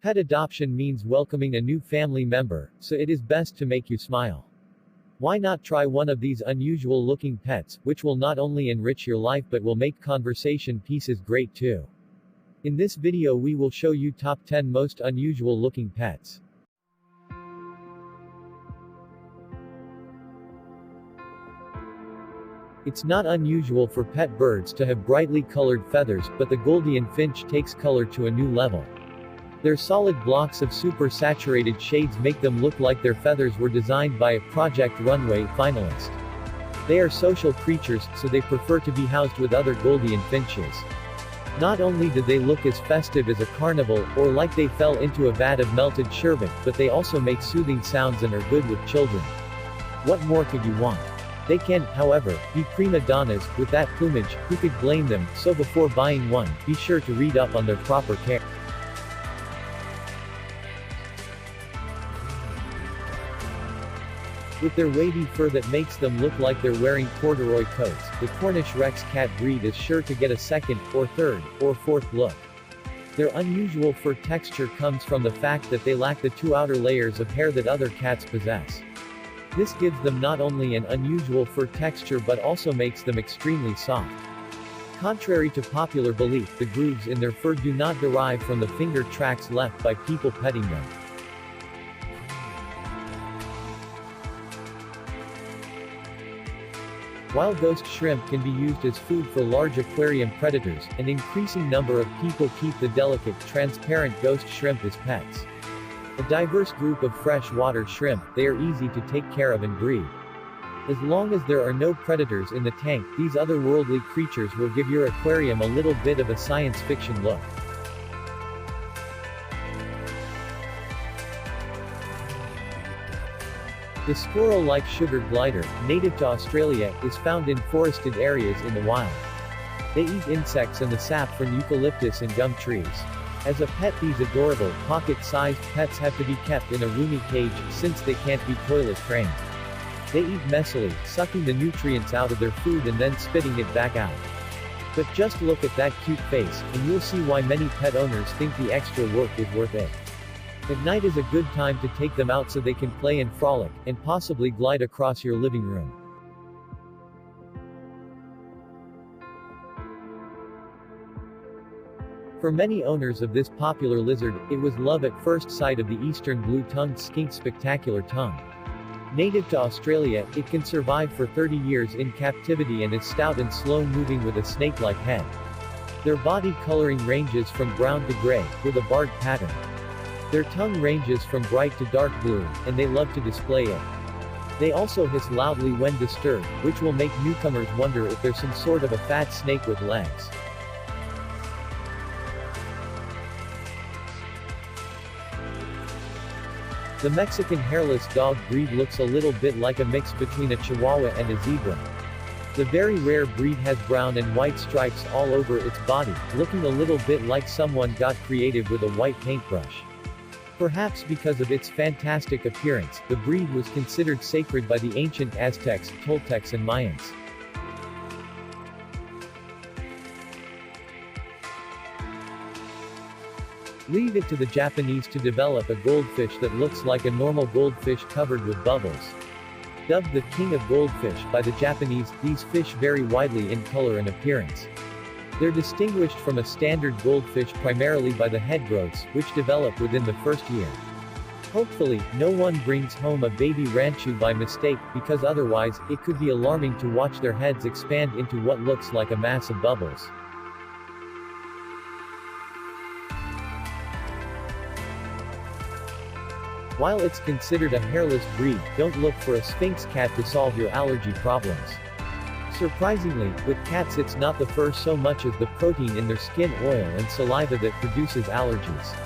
Pet adoption means welcoming a new family member, so it is best to make you smile. Why not try one of these unusual-looking pets, which will not only enrich your life but will make conversation pieces great too. In this video we will show you top 10 most unusual-looking pets. It's not unusual for pet birds to have brightly colored feathers, but the Goldien finch takes color to a new level. Their solid blocks of super-saturated shades make them look like their feathers were designed by a Project Runway finalist. They are social creatures, so they prefer to be housed with other Goldien finches. Not only do they look as festive as a carnival, or like they fell into a vat of melted sherbet, but they also make soothing sounds and are good with children. What more could you want? They can, however, be prima donnas. With that plumage, who could blame them? So before buying one, be sure to read up on their proper care. With their wavy fur that makes them look like they're wearing corduroy coats, the Cornish Rex cat breed is sure to get a second, or third, or fourth look. Their unusual fur texture comes from the fact that they lack the two outer layers of hair that other cats possess. This gives them not only an unusual fur texture but also makes them extremely soft. Contrary to popular belief, the grooves in their fur do not derive from the finger tracks left by people petting them. While ghost shrimp can be used as food for large aquarium predators, an increasing number of people keep the delicate, transparent ghost shrimp as pets. A diverse group of freshwater shrimp, they are easy to take care of and breed. As long as there are no predators in the tank, these otherworldly creatures will give your aquarium a little bit of a science fiction look. The squirrel-like sugar glider, native to Australia, is found in forested areas in the wild. They eat insects and the sap from eucalyptus and gum trees. As a pet, these adorable, pocket-sized pets have to be kept in a roomy cage, since they can't be toilet-trained. They eat messily, sucking the nutrients out of their food and then spitting it back out. But just look at that cute face, and you'll see why many pet owners think the extra work is worth it. At night is a good time to take them out so they can play and frolic, and possibly glide across your living room. For many owners of this popular lizard, it was love at first sight of the eastern blue-tongued skink's spectacular tongue. Native to Australia, it can survive for 30 years in captivity and is stout and slow-moving with a snake-like head. Their body coloring ranges from brown to gray, with a barred pattern. Their tongue ranges from bright to dark blue, and they love to display it. They also hiss loudly when disturbed, which will make newcomers wonder if there's some sort of a fat snake with legs. The Mexican hairless dog breed looks a little bit like a mix between a Chihuahua and a zebra. The very rare breed has brown and white stripes all over its body, looking a little bit like someone got creative with a white paintbrush. Perhaps because of its fantastic appearance, the breed was considered sacred by the ancient Aztecs, Toltecs and Mayans. Leave it to the Japanese to develop a goldfish that looks like a normal goldfish covered with bubbles. Dubbed the king of goldfish by the Japanese, these fish vary widely in color and appearance. They're distinguished from a standard goldfish primarily by the head growths, which develop within the first year. Hopefully, no one brings home a baby ranchu by mistake, because otherwise, it could be alarming to watch their heads expand into what looks like a mass of bubbles. While it's considered a hairless breed, don't look for a Sphinx cat to solve your allergy problems. Surprisingly, with cats it's not the fur so much as the protein in their skin, oil and saliva that produces allergies.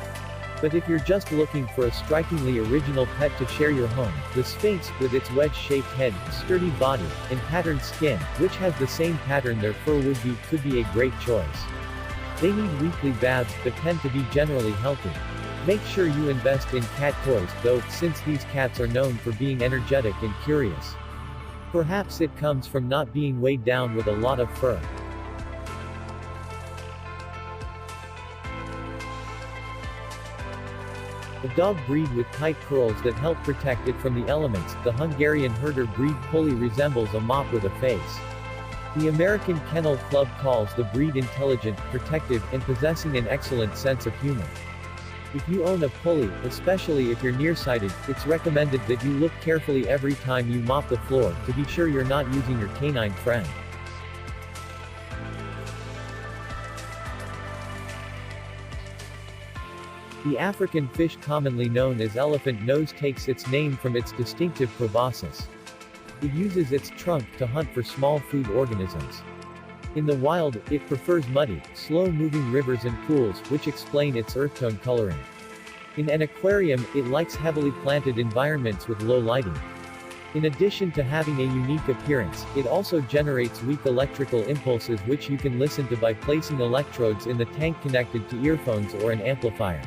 But if you're just looking for a strikingly original pet to share your home, the Sphinx, with its wedge-shaped head, sturdy body, and patterned skin, which has the same pattern their fur would be, could be a great choice. They need weekly baths but tend to be generally healthy. Make sure you invest in cat toys, though, since these cats are known for being energetic and curious. Perhaps it comes from not being weighed down with a lot of fur. A dog breed with tight curls that help protect it from the elements. The Hungarian herder breed pulley resembles a mop with a face. The American Kennel Club calls the breed intelligent, protective, and possessing an excellent sense of humor. If you own a pulley, especially if you're nearsighted, it's recommended that you look carefully every time you mop the floor, to be sure you're not using your canine friend. The African fish commonly known as elephant nose takes its name from its distinctive proboscis. It uses its trunk to hunt for small food organisms. In the wild, it prefers muddy, slow-moving rivers and pools, which explain its earth tone coloring. In an aquarium, it likes heavily planted environments with low lighting. In addition to having a unique appearance, it also generates weak electrical impulses which you can listen to by placing electrodes in the tank connected to earphones or an amplifier.